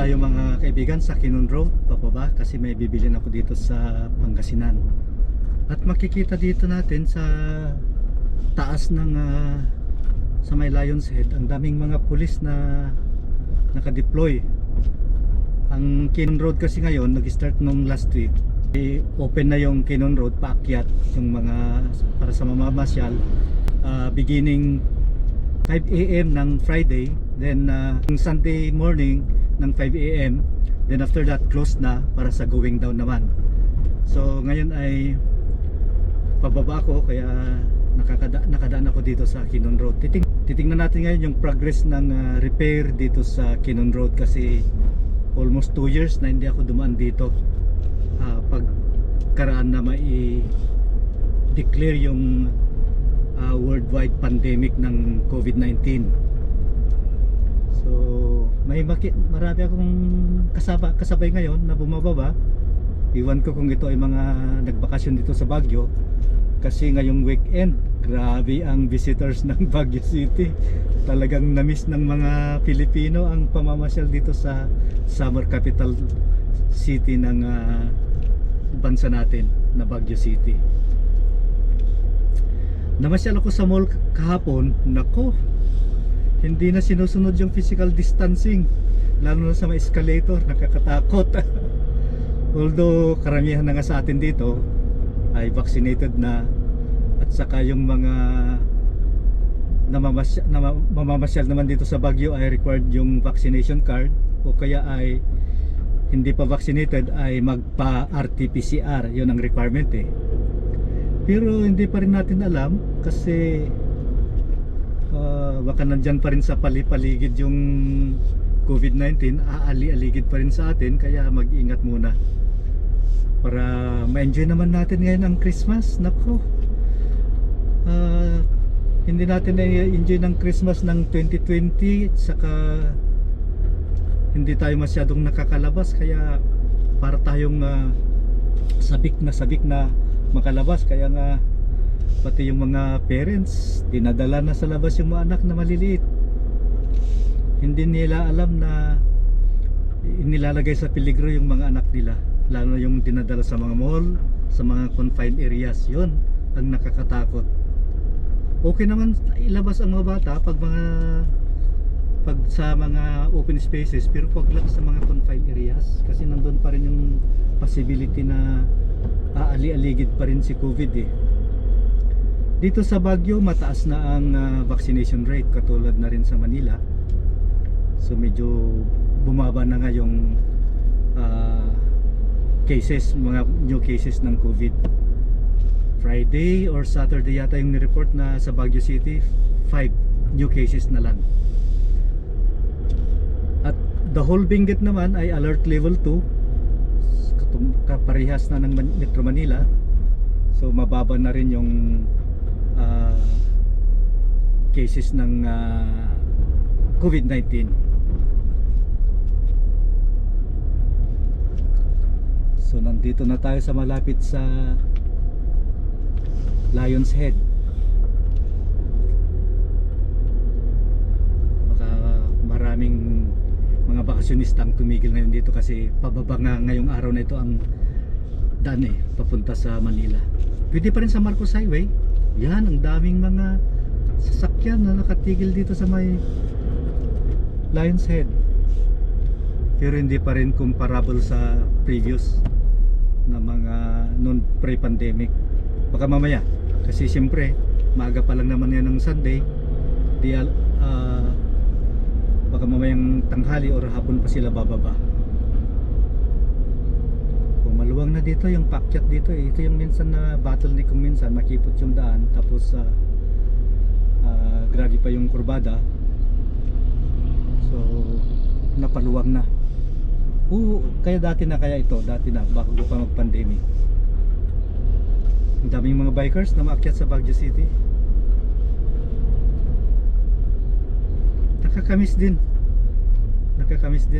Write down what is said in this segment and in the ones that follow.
tayo mga kaibigan sa Kinon Road papaba kasi may bibilin ako dito sa Pangasinan. At makikita dito natin sa taas ng sa may Lion's Head ang daming mga pulis na nakadeploy. Ang Kinon Road kasi ngayon nag-start nung last week. Open na yung Kinon Road paakyat yung mga para sa mamamasyal beginning 5 AM ng Friday, then Sunday morning ng 5 AM, then after that closed na para sa going down naman. So ngayon ay pababa ako kaya nakadaan ako dito sa Kinon Road. Titingnan natin ngayon yung progress ng repair dito sa Kinon Road kasi almost 2 years na hindi ako dumaan dito. Pagkaraan na mai-declare yung worldwide pandemic ng COVID-19. So marami akong kasabay ngayon na bumababa. Iwan ko kung ito ay mga nagbakasyon dito sa Baguio kasi ngayong weekend grabe ang visitors ng Baguio City. Talagang namiss ng mga Pilipino ang pamamasyal dito sa summer capital city ng bansa natin na Baguio City. Namasyal ako sa mall kahapon. Nako, hindi na sinusunod yung physical distancing, lalo na sa mga escalator. Nakakatakot. Although karamihan na nga sa atin dito ay vaccinated na, at saka yung mga mamamasyal naman dito sa Baguio ay required yung vaccination card, o kaya ay hindi pa vaccinated ay magpa RT-PCR. Yun ang requirement eh. Pero hindi pa rin natin alam kasi baka nandyan pa rin sa paligid yung COVID-19, aali-aligid pa rin sa atin, kaya mag-ingat muna para ma-enjoy naman natin ngayon ang Christmas. Nako, hindi natin na-enjoy ng Christmas ng 2020 at saka hindi tayo masyadong nakakalabas, kaya para tayong sabik na makalabas. Kaya nga pati yung mga parents dinadala na sa labas yung mga anak na maliliit. Hindi nila alam na inilalagay sa peligro yung mga anak nila, lalo yung dinadala sa mga mall, sa mga confined areas. Yun ang nakakatakot. Okay naman ilabas ang mga bata pag sa mga open spaces, pero wag lang sa mga confined areas kasi nandun pa rin yung possibility na aali-aligid pa rin si COVID eh. Dito sa Baguio mataas na ang vaccination rate, katulad na rin sa Manila. So medyo bumaba na nga yung cases, mga new cases ng COVID. Friday or Saturday yata yung ni-report na sa Baguio City 5 new cases na lang. At the whole Benguet naman ay alert level 2, kaparehas na ng Metro Manila. So mababa na rin yung cases ng COVID-19. So nandito na tayo sa malapit sa Lion's Head. Baka maraming mga bakasyonista ang tumigil ngayon dito kasi pababa nga ngayong araw na ito ang daan eh, papunta sa Manila. Pwede pa rin sa Marcos Highway. Yan, ang daming mga sasakyan na nakatigil dito sa may Lion's Head. Pero hindi pa rin comparable sa previous na mga non pre-pandemic. Baka mamaya, kasi siyempre maaga pa lang naman yan ng Sunday, baka mamayang tanghali or hapon pa sila bababa. Kung maluwag na dito yung paakyat dito eh. Ito yung minsan na bottleneck, kung minsan makipot yung daan, tapos grabe pa yung kurbada. So napaluwag na. Kaya dati na bago pa mag-pandemic. Ang daming mga bikers na maakyat sa Baguio City. Nakakamiss din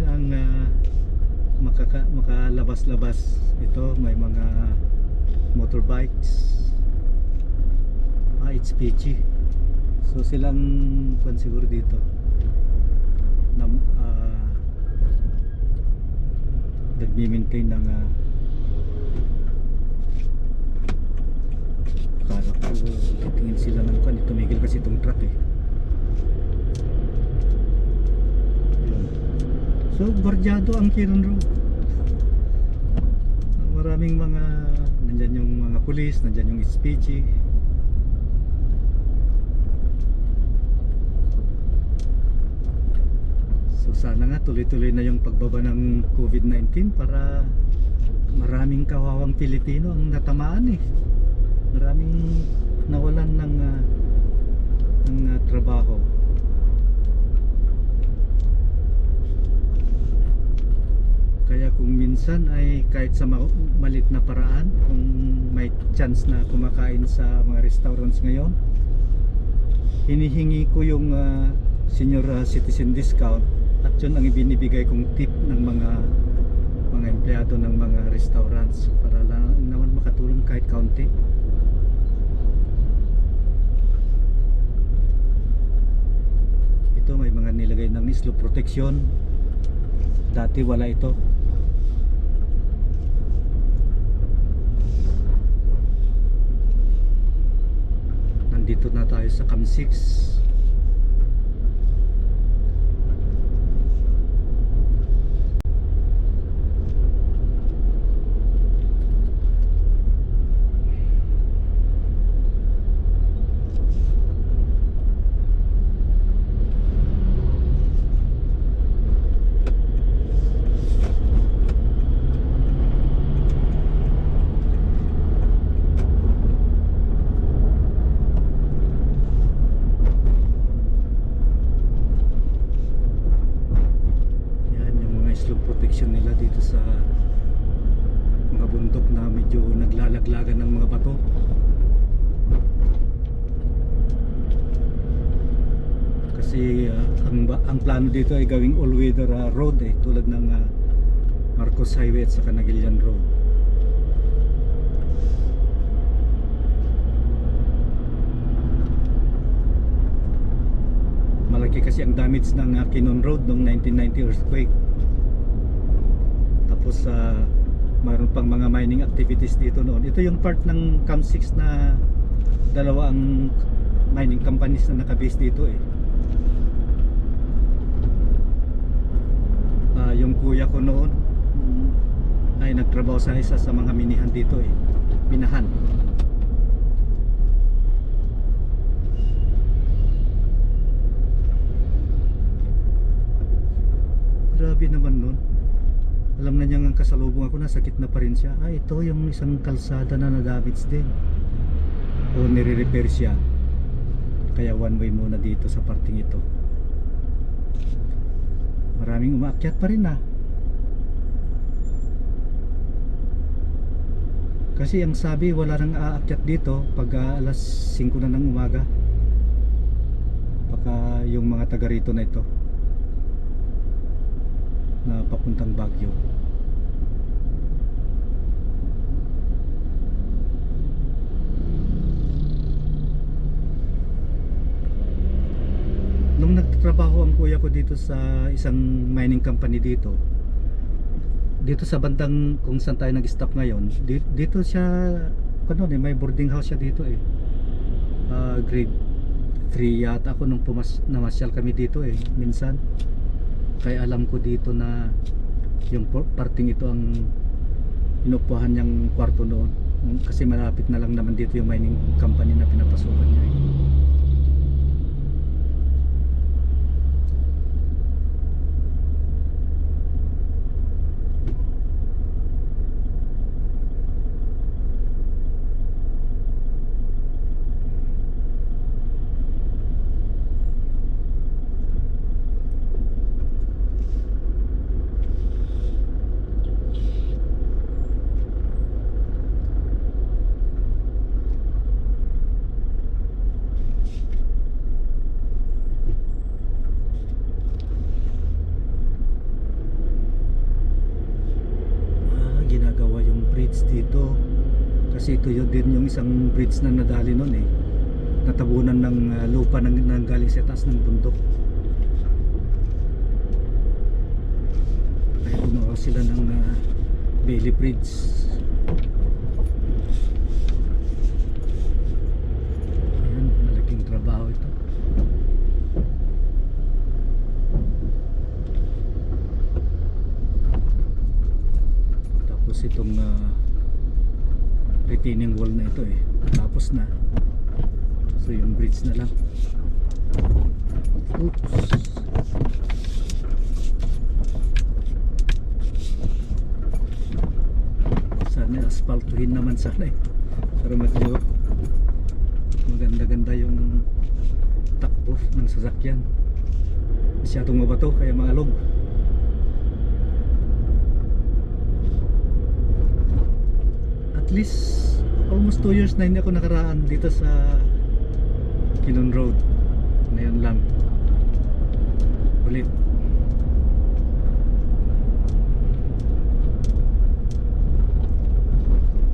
ang makalabas-labas. Ito may mga motorbikes. It's peachy. So silang siguro dito na nagmi-maintain ng akala ko titingin sila ng kan, tumigil kasi itong truck eh. Yun. So bardyado ang Kiron Road. Maraming mga, nandyan yung mga pulis, nandyan yung SPG. So sana nga tuloy-tuloy na yung pagbaba ng COVID-19 para maraming kawawang Pilipino ang natamaan eh. Maraming nawalan ng trabaho. Kaya kung minsan ay kahit sa malit na paraan, kung may chance na kumakain sa mga restaurants ngayon, hinihingi ko yung senior citizen discount, at yun ang ibinibigay kong tip ng mga empleyado ng mga restaurants para lang naman makatulong kahit kaunti. Ito may mga nilagay ng slope protection, dati wala ito. Nandito na tayo sa Cam 6. Protection nila dito sa mga bundok na medyo naglalaglagan ng mga bato. Kasi ang plano dito ay gawing all-weather road eh, tulad ng Marcos Highway at saka Nagilian Road. Malaki kasi ang damage ng Kinon Road noong 1990 earthquake. Tapos mayroon pang mga mining activities dito noon. Ito yung part ng Cam 6 na dalawa ang mining companies na nakabase dito eh. Yung kuya ko noon ay nagtrabaho sa isa sa mga minihan dito eh. Minahan. Grabe naman nun. Alam na niya ang kasalubong ako, nasakit na pa rin siya. Ito yung isang kalsada na na-damage din. O nire-repair siya. Kaya one way muna dito sa parting ito. Maraming umaakyat pa rin Kasi ang sabi wala nang aakyat dito pag alas 5 na ng umaga. Baka yung mga taga rito na ito na papuntang Baguio. Nung nagtatrabaho ang kuya ko dito sa isang mining company dito sa bandang kung saan tayo nag-stop ngayon, dito siya may boarding house siya dito eh. Grade 3 yata ako nung namasyal kami dito eh minsan. Kaya alam ko dito na yung parting ito ang inupuhan niyang kwarto noon. Kasi malapit na lang naman dito yung mining company na pinapasukan niya eh. Dito kasi ito yun din yung isang bridge na nadali nun eh, natabunan ng lupa ng galing sa taas ng bundok. Ay naglalaro sila ng Bailey Bridge. Ayan, malaking trabaho ito. Tapos itong retaining wall na ito tapos na. So yung bridge na lang. Oops. Sana asphaltuhin naman sana para medyo maganda-ganda yung takbo ng sasakyan. Masyadong mabato kaya maalog. At least almost 2 years na hindi ako nakaraan dito sa Kinon Road. Ngayon lang ulit.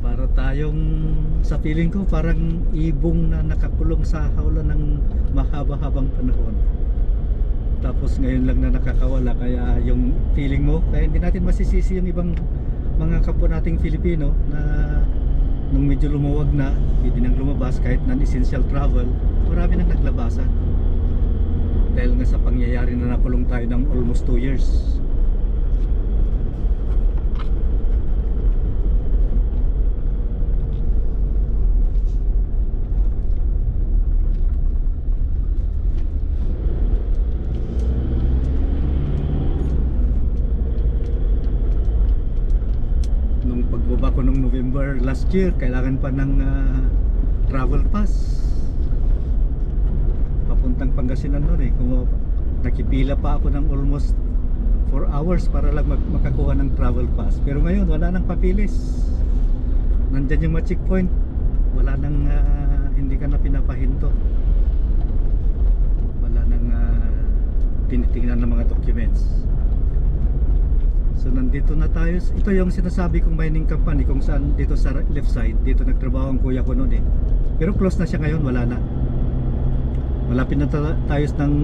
Para tayong, sa feeling ko parang ibong na nakakulong sa hawla ng mahaba-habang panahon. Tapos ngayon lang na nakakawala, kaya yung feeling mo, kaya hindi natin masisisi yung ibang mga kapwa nating Filipino na nung medyo lumuwag na, hindi nang lumabas kahit non-essential travel, marami nang naglabasan. Dahil nga sa pangyayari na nakulong tayo ng almost 2 years. Nung pagbaba ko nung November last year, kailangan pa ng travel pass papuntang Pangasinan noon kung nakipila pa ako ng almost 4 hours para lang makakuha ng travel pass. Pero ngayon wala nang papilis, nandyan yung mga checkpoint, wala nang hindi ka na pinapahinto, wala nang tinitingnan ng mga documents. So nandito na tayo. Ito yung sinasabi kong mining company kung saan dito sa left side, dito nagtrabaho ang kuya ko noon pero close na siya ngayon, wala na. Malapit na tayo ng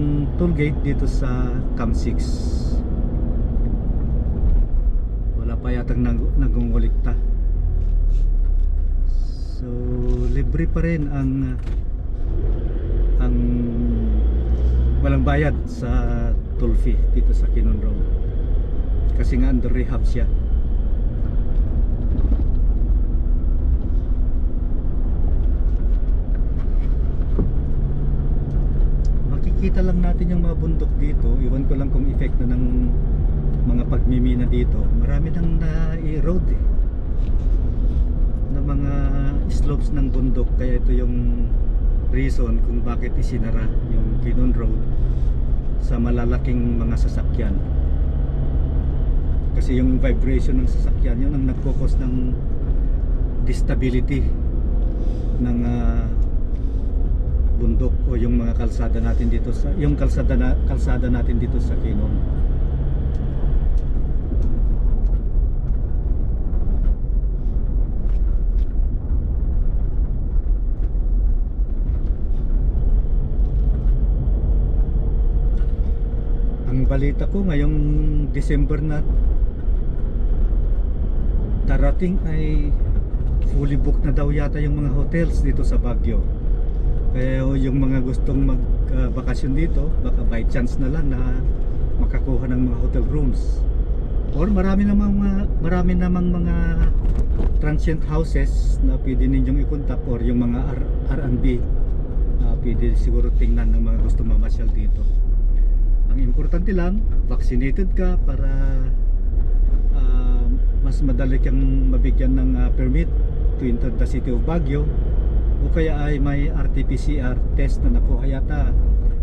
toll gate dito sa Cam 6. Wala pa yatang nagungulikta. So libre pa rin ang walang bayad sa toll fee dito sa Kinon Road. Kasi nga under rehab siya. Makikita lang natin yung mga bundok dito. Iwan ko lang kung effect na ng mga pagmimina dito. Marami nang na-erode na mga slopes ng bundok. Kaya ito yung reason kung bakit isinara yung Kinon Road sa malalaking mga sasakyan. Kasi yung vibration ng sasakyan, yun ang nagkukos ng instability ng bundok o yung mga kalsada natin dito sa kalsada natin dito sa Kinon. Ang balita ko ngayong December na darating ay fully booked na daw yata yung mga hotels dito sa Baguio. Kaya yung mga gustong magbakasyon dito, baka by chance na lang na makakuha ng mga hotel rooms. Or marami namang mga transient houses na pwede ninyong ikontak, or yung mga R&B pwede siguro tingnan ng mga gustong mamasyal dito. Ang importante lang, vaccinated ka para mas madali kang mabigyan ng permit to enter the city of Baguio, o kaya ay may RT-PCR test na nakuha yata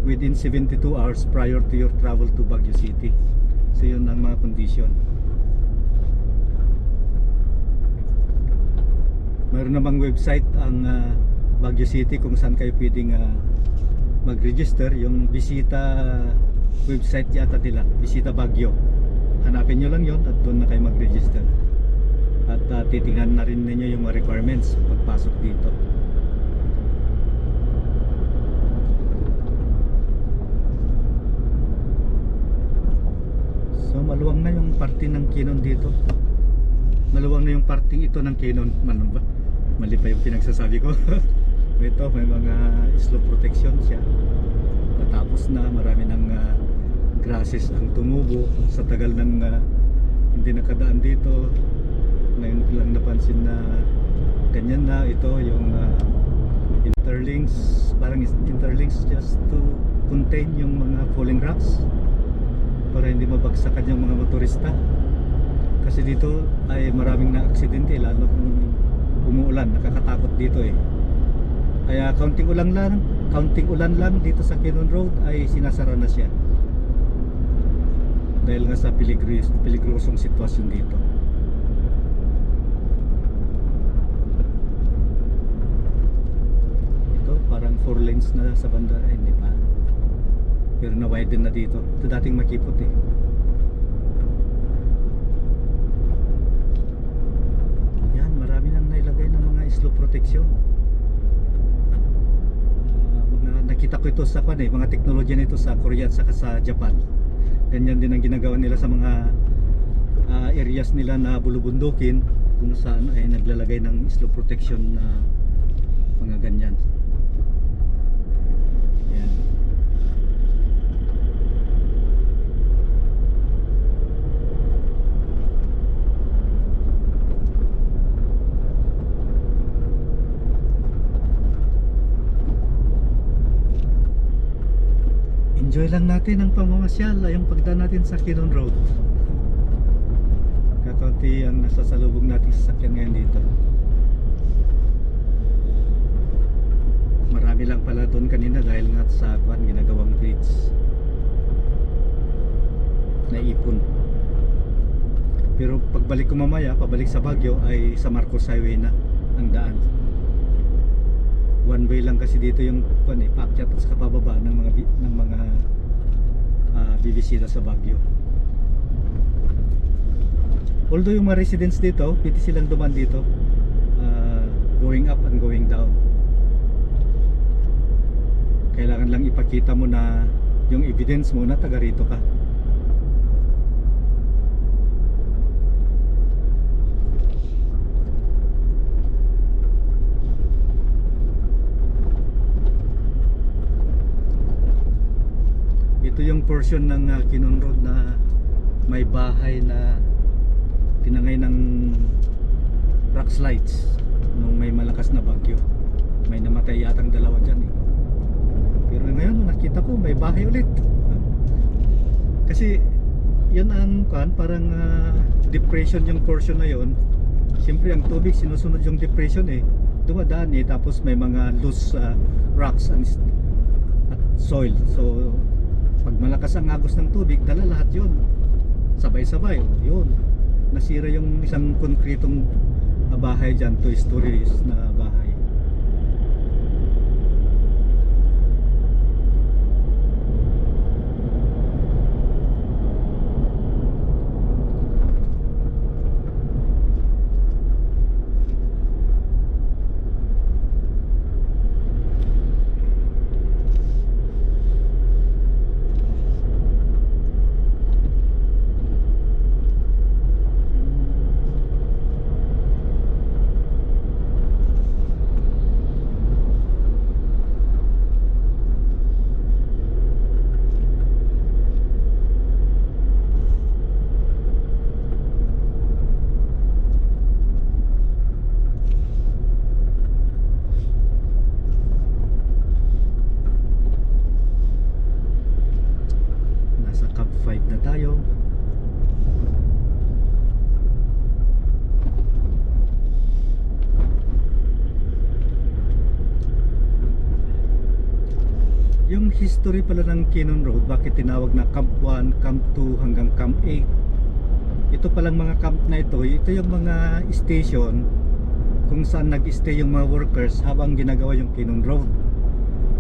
within 72 hours prior to your travel to Baguio City. So yun ang mga condition. Mayroon namang website ang Baguio City kung saan kayo pwedeng mag-register. Yung Bisita website yata nila, Bisita Baguio. Hanapin nyo lang yon at doon na kayo mag-register. At titingnan na rin ninyo yung mga requirements pagpasok dito. So maluwang na yung parte ng Kinon dito. Maluwang na yung parting ito ng Kinon. Ano ba? Mali pa yung pinagsasabi ko. Ito, may mga slope protection siya. Natapos na, marami ng grasses ang tumubo sa tagal ng hindi nakadaan dito. Ngayon ko lang napansin na ganyan na. Ito yung interlinks, parang interlinks just to contain yung mga falling rocks para hindi mabagsakan yung mga motorista. Kasi dito ay maraming na-aksidente, lalo kung umuulan. Nakakatakot dito eh. Kaya counting ulan lang dito sa Kinon Road ay sinasara na siya. Dahil nga sa peligrosong sitwasyon dito. Ito parang 4 lanes na sa banda, hindi pa. Pero na-widen na dito. Ito dating makipot eh. Yan, marami nang nailagay ng mga slope protection. Nakita ko ito sa mga teknolohiya nito sa Korea at saka sa Japan. Ganyan din ang ginagawa nila sa mga areas nila na bulubundukin, kung saan ay naglalagay ng slope protection na mga ganyan. Ayan. Enjoy lang natin ang pamamasyal, yung pagdaan natin sa Kinon Road. Kakaunti ang nasasalubog natin sa sasakyan ngayon dito. Marami lang pala doon kanina dahil nga sa ginagawang bridge. Naipon. Pero pagbalik ko mamaya, pabalik sa Baguio ay sa Marcos Highway na ang daan. One way lang kasi dito yung paakyat at saka pababa ng mga bibisita sa Baguio. Although yung mga residents dito, pwede silang duman dito, going up and going down. Kailangan lang ipakita mo na yung evidence mo na taga rito ka. Ito yung portion ng Kinon Road na may bahay na tinangay ng rock slides nung may malakas na bagyo. May namatay yatang dalawa dyan eh. Pero ngayon nakita ko may bahay ulit. Kasi yun ang parang depression yung portion na yun. Siyempre ang tubig sinusunod yung depression eh. Dumadaan eh, tapos may mga loose rocks at soil. So pag malakas ang agos ng tubig, dala lahat yun. Sabay-sabay, yun. Nasira yung isang konkretong bahay dyan, 2 stories na bahay. Yung history pala ng Kinon Road, bakit tinawag na Camp 1, Camp 2 hanggang Camp 8. Ito palang mga camp na ito yung mga station kung saan nag-stay yung mga workers habang ginagawa yung Kinon Road.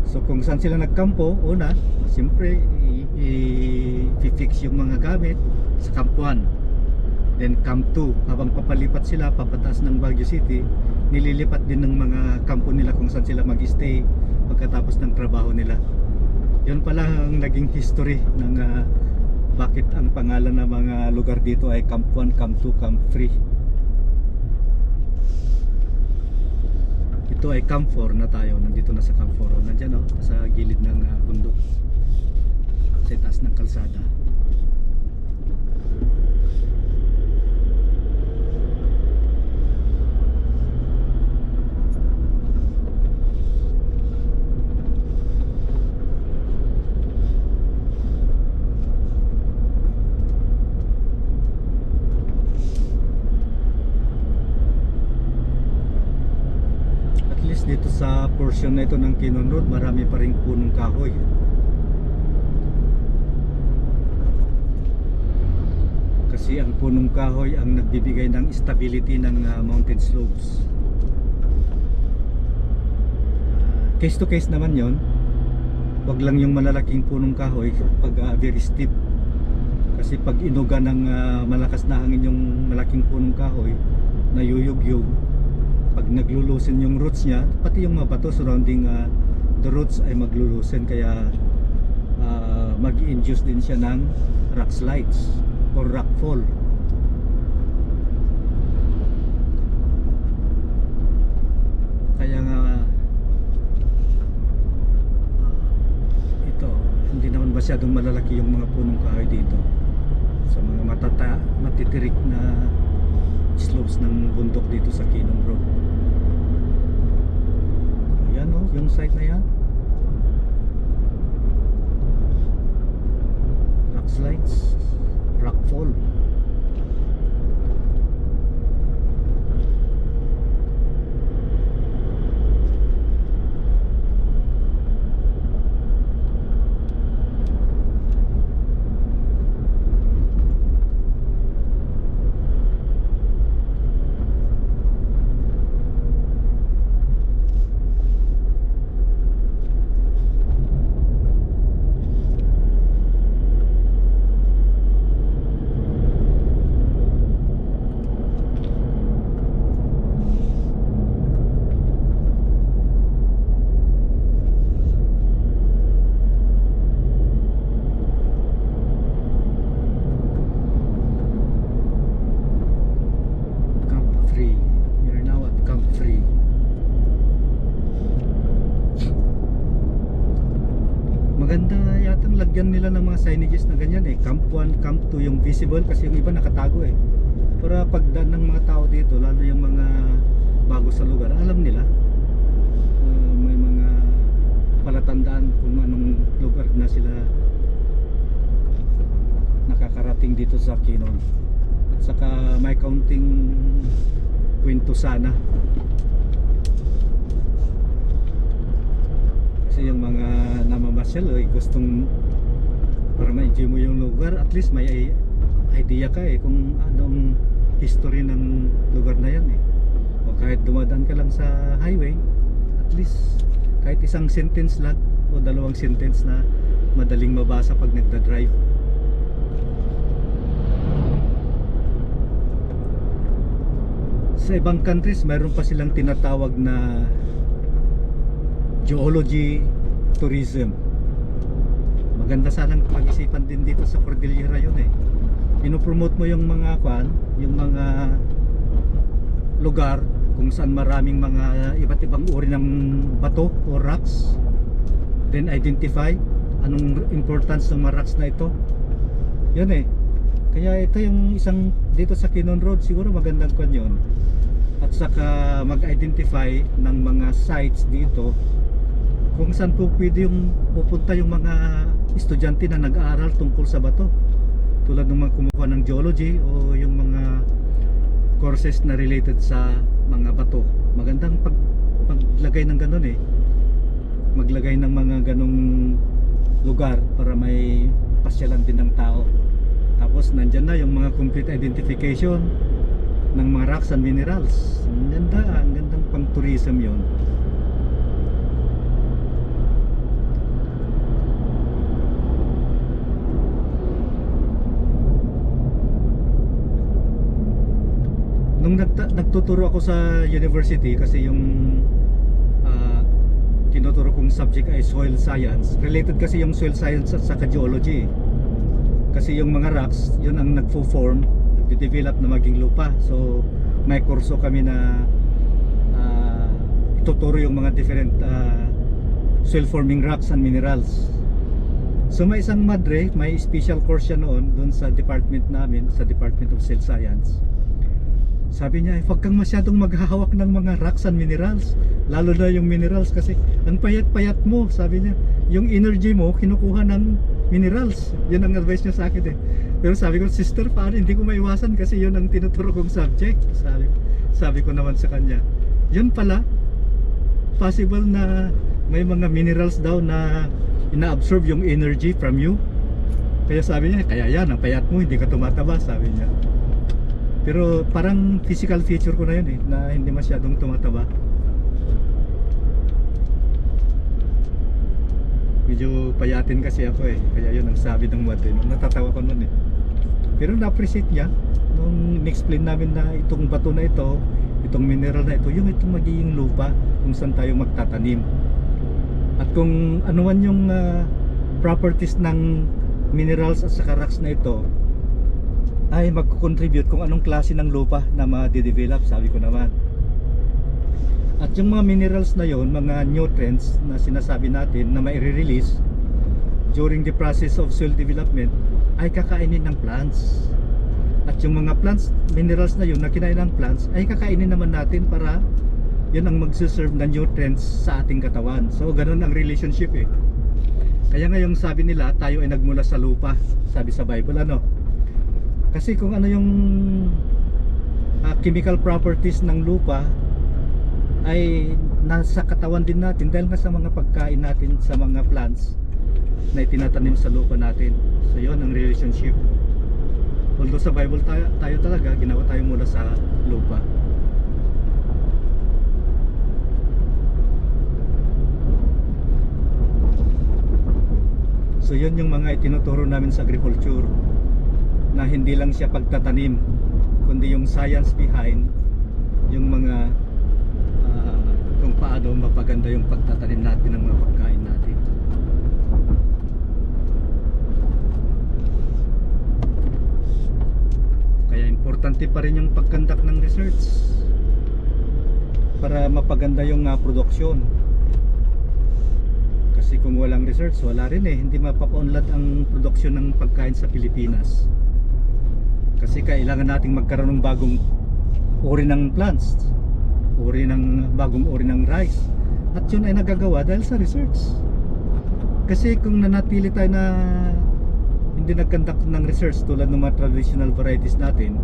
So kung saan sila nagkampo, una, siyempre i-fix yung mga gamit sa Camp 1. Then Camp 2, habang papalipat sila papataas ng Baguio City, nililipat din ng mga kampo nila kung saan sila mag-stay pagkatapos ng trabaho nila. Yun pala ang naging history ng bakit ang pangalan ng mga lugar dito ay Camp 1, Camp 2, Camp 3. Ito ay Camp 4 na tayo. Nandito na sa Camp 4. Nandiyan sa gilid ng bundok, sa taas ng kalsada. Dito sa portion na ito ng Kinon Road, marami pa ring punong kahoy. Kasi ang punong kahoy ang nagbibigay ng stability ng mountain slopes. Case to case naman yon. Wag lang yung malalaking punong kahoy pag very steep. Kasi pag inuga ng malakas na hangin yung malaking punong kahoy, nayuyugyug. Pag naglulusen yung roots niya, pati yung mga bato surrounding the roots ay maglulusen, kaya mag-induce din siya ng rock slides or rock fall. Kaya nga ito, hindi naman masyadong malalaki yung mga punong kahoy dito sa mga matitirik na slopes ng bundok dito sa Kinon Road. Ayan yung site na yan, rock slides, rock fall. Maganda yatang lagyan nila ng mga signages na ganyan Camp 1, Camp 2 yung visible, kasi yung iba nakatago para pagdaan ng mga tao dito, lalo yung mga bago sa lugar, alam nila. May mga palatandaan kung anong lugar na sila nakakarating dito sa Kinon. At saka may kaunting kwento sana. Kasi yung mga namamasyal gustong para ma-enjoy mo yung lugar, at least may idea ka kung anong history ng lugar na yan o kahit dumadaan ka lang sa highway, at least kahit isang sentence lang o dalawang sentence na madaling mabasa pag nagda-drive. Sa ibang countries mayroon pa silang tinatawag na geology tourism. Maganda sanang pag-isipan din dito sa Cordillera yun Pinopromote mo yung mga yung mga lugar kung saan maraming mga iba't ibang uri ng bato o rocks, then identify anong importance ng mga rocks na ito. Yun kaya ito yung isang dito sa Kinon Road, siguro magandang yun. At saka mag-identify ng mga sites dito kung saan po pwede yung pupunta yung mga estudyante na nag-aaral tungkol sa bato, tulad ng mga kumukuha ng geology o yung mga courses na related sa mga bato. Magandang paglagay ng ganun maglagay ng mga ganung lugar para may pasyalan din ng tao. Tapos nandyan na yung mga complete identification ng mga rocks and minerals. Ang gandang pang tourism yon. Nung nagtuturo ako sa university, kasi yung tinuturo kong subject ay soil science. Related kasi yung soil science at saka geology. Kasi yung mga rocks, yun ang nagfo-form, nagde-develop na maging lupa. So may kurso kami na ituturo yung mga different soil forming rocks and minerals. So may isang madre, may special course siya noon doon sa department namin, sa Department of Soil Science. Sabi niya, huwag kang masyadong maghahawak ng mga rocks and minerals, lalo na yung minerals kasi ang payat-payat mo, sabi niya. Yung energy mo, kinukuha ng minerals. Yun ang advice niya sa akin eh. Pero sabi ko, sister, paano hindi ko maiwasan kasi yun ang tinuturo kong subject. Sabi ko naman sa kanya, yun pala, possible na may mga minerals daw na ina-absorb yung energy from you. Kaya sabi niya, kaya yan, ang payat mo, hindi ka tumataba, sabi niya. Pero parang physical feature ko na yun eh, na hindi masyadong tumataba. Medyo payatin kasi ako eh, kaya yun ang sabi ng madre. Natatawa ko nun eh. Pero na-appreciate niya nung in-explain namin na itong bato na ito, itong mineral na ito, yung itong magiging lupa kung saan tayo magtatanim. At kung ano man yung properties ng minerals at saka rocks na ito ay magko-contribute kung anong klase ng lupa na ma-develop, sabi ko naman. At yung mga minerals na yon, mga nutrients na sinasabi natin na mai-release during the process of soil development ay kakainin ng plants. At yung mga plants, minerals na yun na kinain ng plants ay kakainin naman natin para yun ang magsuserve na nutrients sa ating katawan. So ganun ang relationship eh. Kaya nga yung sabi nila, tayo ay nagmula sa lupa, sabi sa Bible, ano? Kasi kung ano yung chemical properties ng lupa ay nasa katawan din natin dahil nga sa mga pagkain natin sa mga plants na itinatanim sa lupa natin. So yun ang relationship. Although sa Bible tayo talaga ginawa tayo mula sa lupa. So yun yung mga itinuturo namin sa agriculture, na hindi lang siya pagtatanim kundi yung science behind yung mga kung paano mapaganda yung pagtatanim natin ng mga pagkain natin. Kaya importante pa rin yung pagkandak ng research para mapaganda yung produksyon. Kasi kung walang research, wala rin eh, hindi mapapaunlad ang produksyon ng pagkain sa Pilipinas. Kasi kailangan nating magkaroon ng bagong uri ng plants, bagong uri ng rice. At yun ay nagagawa dahil sa research. Kasi kung nanatili tayo na hindi nagkandak ng research tulad ng mga traditional varieties natin,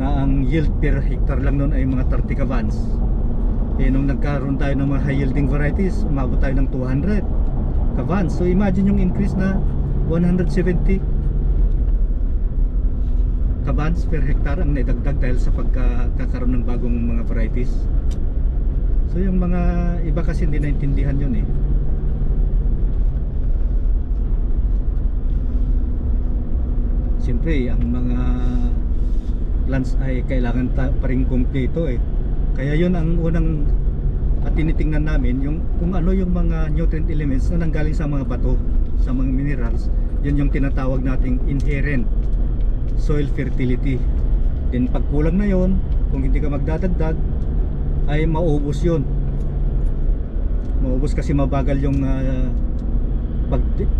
na ang yield per hectare lang noon ay mga 30 kavans. Eh nung nagkaroon tayo ng mga high yielding varieties, umabot tayo ng 200 kavans. So imagine yung increase na 170 kabans per hectare ang naidagdag dahil sa pagkakaroon ng bagong mga varieties. So yung mga iba kasi hindi naintindihan yun eh. Siyempre ang mga plants ay kailangan pa rin kumpleto eh. Kaya yun ang unang tinitingnan namin, yung kung ano yung mga nutrient elements na nanggaling sa mga bato, sa mga minerals. Yun yung tinatawag nating inherent soil fertility. Then pag kulang na yon, kung hindi ka magdadagdag ay maubos yun. Maubos kasi mabagal yung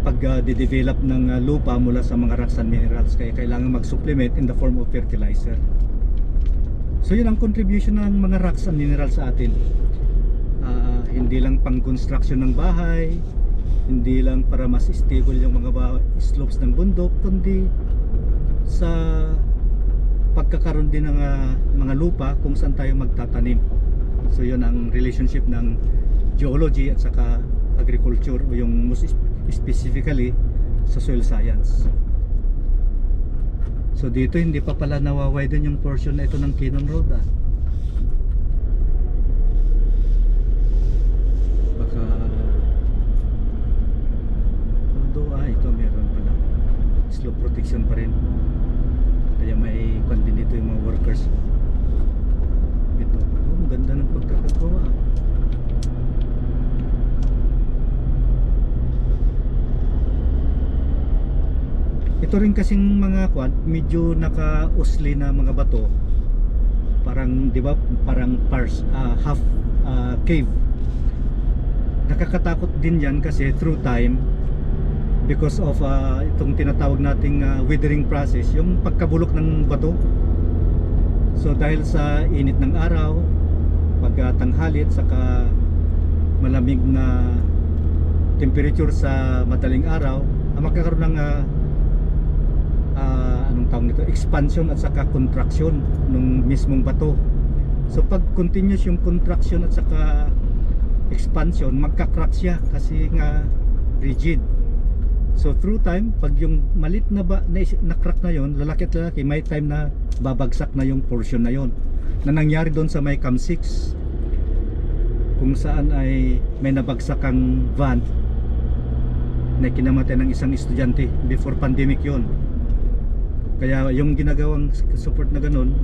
pag-develop ng lupa mula sa mga rocks and minerals. Kaya kailangan mag-supplement in the form of fertilizer. So yun ang contribution ng mga rocks and minerals sa atin. Hindi lang pang construction ng bahay, hindi lang para mas stable yung mga slopes ng bundok, kundi sa pagkakaroon din ng mga lupa kung saan tayo magtatanim. So yun ang relationship ng geology at saka agriculture, o yung most specifically sa soil science. So dito hindi pa pala nawawiden yung portion na ito ng Kinon Road baka ito meron pala slope protection pa rin. Kaya may kwan din dito yung mga workers. Ito, ang ganda ng pagkakagawa. Ito rin kasing mga quad, medyo naka-usli na mga bato. Parang, di ba, parang half cave. Nakakatakot din yan kasi through time, because of itong tinatawag nating weathering process, yung pagkabulok ng bato. So dahil sa init ng araw, pagtanghali at saka malamig na temperature sa madaling araw, magkakaroon ng anong tawag nito, expansion at saka contraction ng mismong bato. So pag continuous yung contraction at saka expansion, magka-crack siya kasi nga rigid. So through time, pag yung malit na crack na yon, lalaki at lalaki, may time na babagsak na yung portion na yon, na nangyari doon sa may Cam 6, kung saan ay may nabagsak ang van na kinamatay ng isang estudyante. Before pandemic yon. Kaya yung ginagawang support na ganun,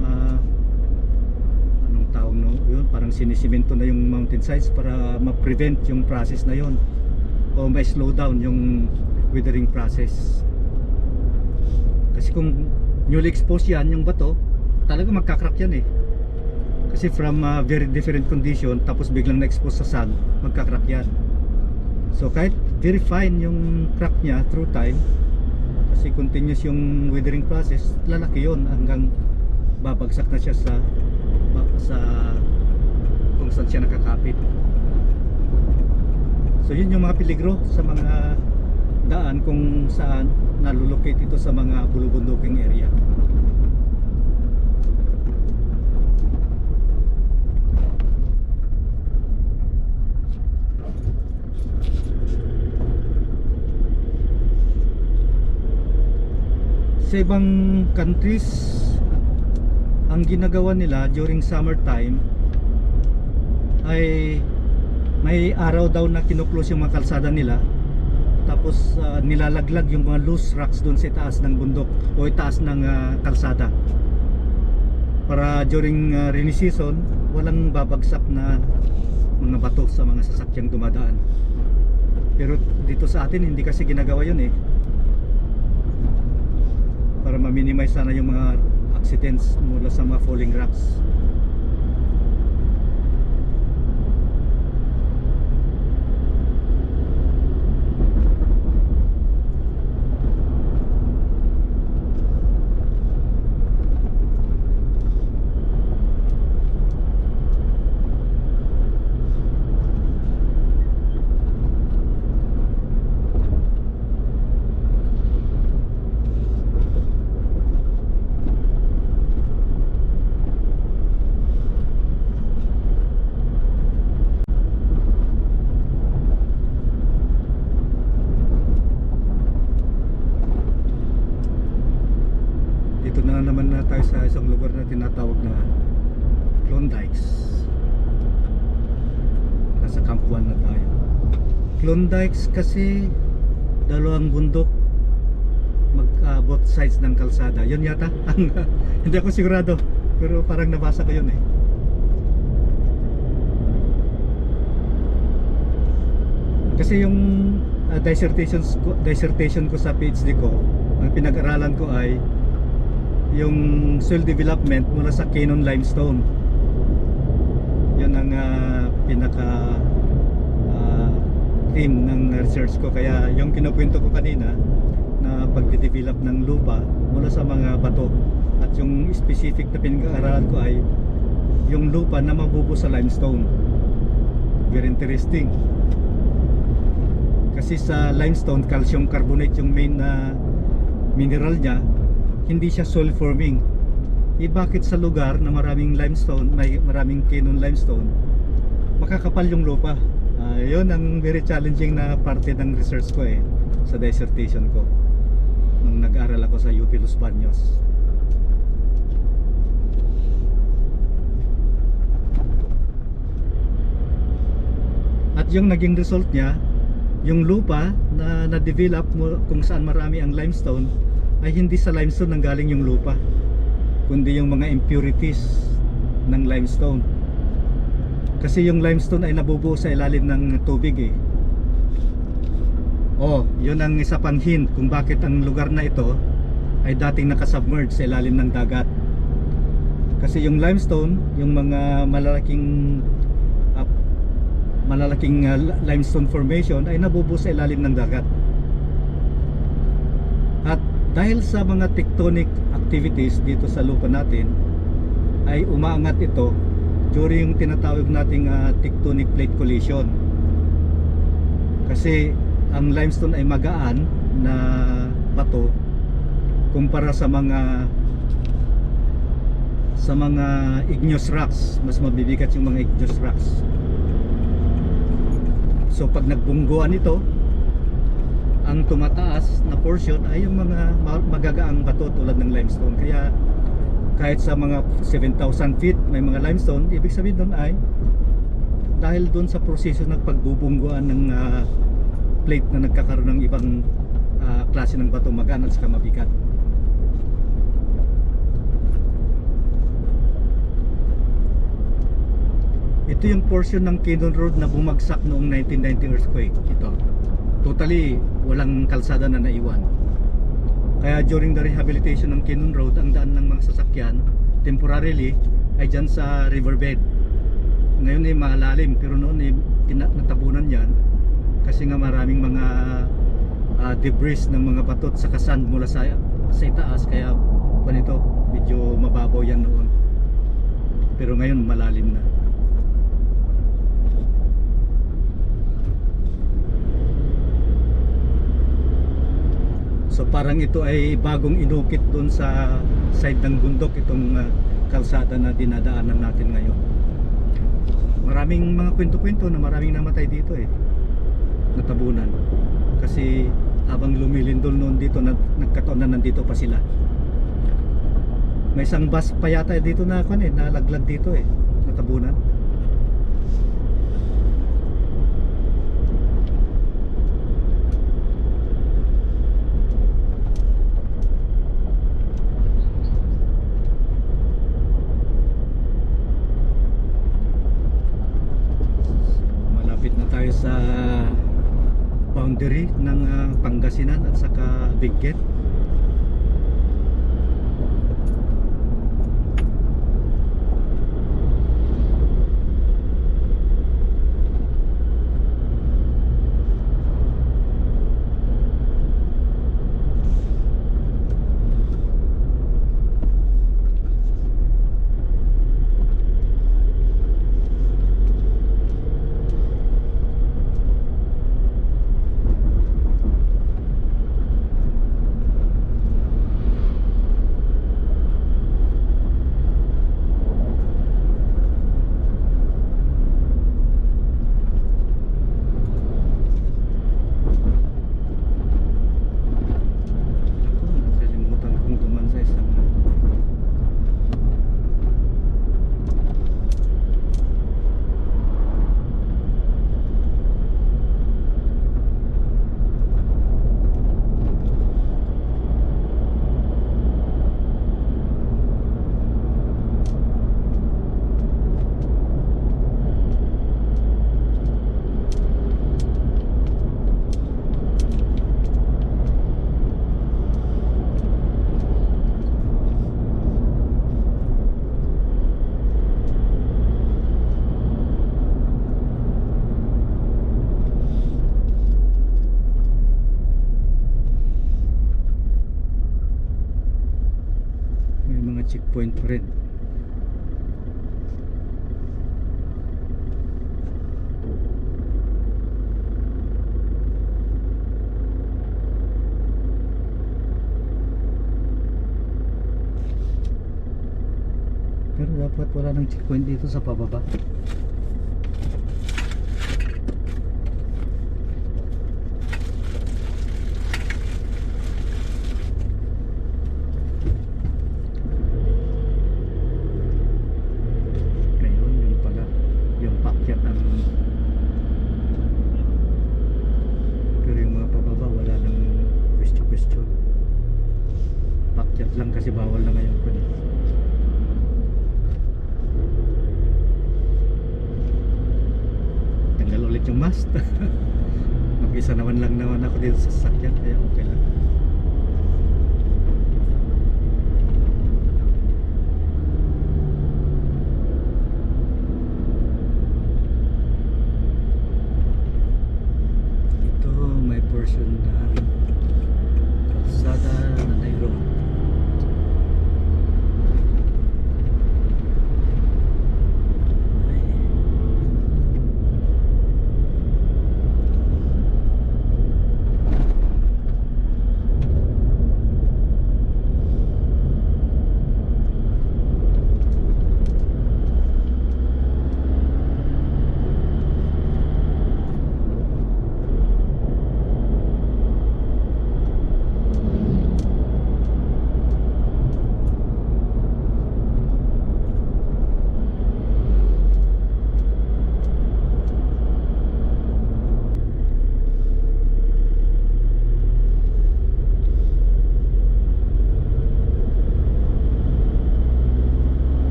anong tawag no, yun, parang sinisimento na yung mountain sides para ma-prevent yung process na yon, o may slow down yung weathering process. Kasi kung newly exposed yan, yung bato, talaga magkakrak yan eh. Kasi from very different condition, tapos biglang na-expose sa sun, magkakrak yan. So kahit very fine yung crack niya through time, kasi continuous yung weathering process, lalaki yon hanggang babagsak na siya sa kung saan siya nakakapit. So yun yung mga peligro sa mga daan kung saan nalulocate ito sa mga bulubunduking area. Sa ibang countries, ang ginagawa nila during summertime ay may araw daw na kinuklose yung mga kalsada nila, tapos nilalaglag yung mga loose rocks doon sa itaas ng bundok o itaas ng kalsada, para during rainy season walang babagsak na mga bato sa mga sasakyang dumadaan. Pero dito sa atin hindi kasi ginagawa yun eh, para ma-minimize sana yung mga accidents mula sa mga falling rocks. Dito na naman na tayo sa isang lugar na tinatawag na Klondikes. Nasa Camp 1 na tayo. Klondikes kasi dalawang bundok both sides ng kalsada. Yun yata hindi ako sigurado, pero parang nabasa ko yun eh. Kasi yung dissertation ko sa PhD ko, ang pinag-aralan ko ay yung soil development mula sa Canyon Limestone. Yun ang pinaka theme ng research ko. Kaya yung kinukwento ko kanina na pagde-develop ng lupa mula sa mga bato, at yung specific na pinag-aaralan ko ay yung lupa na mabubuo sa limestone. Very interesting. Kasi sa limestone, calcium carbonate yung main na mineral niya, hindi siya soil forming. Bakit sa lugar na maraming limestone, may maraming Canyon limestone, makakapal yung lupa? Yun ang very challenging na parte ng research ko eh, sa dissertation ko nung nag-aral ako sa UP Los Baños. At yung naging result niya, yung lupa na na-develop kung saan marami ang limestone, ay hindi sa limestone nanggaling yung lupa, kundi yung mga impurities ng limestone. Kasi yung limestone ay nabubuo sa ilalim ng tubig eh. Yun ang isa pang hint kung bakit ang lugar na ito ay dating nakasubmerge sa ilalim ng dagat. Kasi yung limestone, yung mga ah, limestone formation ay nabubuo sa ilalim ng dagat. At dahil sa mga tectonic activities dito sa lupa natin, ay umaangat ito during yung tinatawag nating tectonic plate collision. Kasi ang limestone ay magaan na bato kumpara sa mga igneous rocks. Mas mabibigat yung mga igneous rocks. So pag nagbungguan ito, ang tumataas na portion ay yung mga magagaang bato tulad ng limestone. Kaya kahit sa mga 7,000 feet may mga limestone, ibig sabihin doon ay dahil doon sa proseso ng pagbubungguan ng plate na nagkakaroon ng ibang klase ng bato, magaan at saka mabigat. Ito yung portion ng Cannon Road na bumagsak noong 1990 earthquake. Ito totally walang kalsada na naiwan. Kaya during the rehabilitation ng Cannon Road, ang daan ng mga sasakyan temporarily ay dyan sa riverbed. Ngayon ay malalim, pero noon ay natabunan yan kasi nga maraming mga debris ng mga batot sa sand mula sa itaas. Kaya ganito, medyo mababaw yan noon, pero ngayon malalim na. So parang ito ay bagong inukit doon sa side ng bundok, itong kalsada na dinadaanan natin ngayon. Maraming mga kwento-kwento na maraming namatay dito natabunan. Kasi habang lumilindol noon dito, nagkataon na nandito pa sila. May isang bus pa yata dito na nalaglag dito natabunan. Tayo sa boundary ng Pangasinan at saka Benguet. Checkpoint pa rin. Pero dapat wala nang checkpoint dito sa pababa. Lang kasi bawal na ngayon po. Tanggal ulit yung mast. Mag-isa naman ako dito sa sasakyan, kaya okay lang.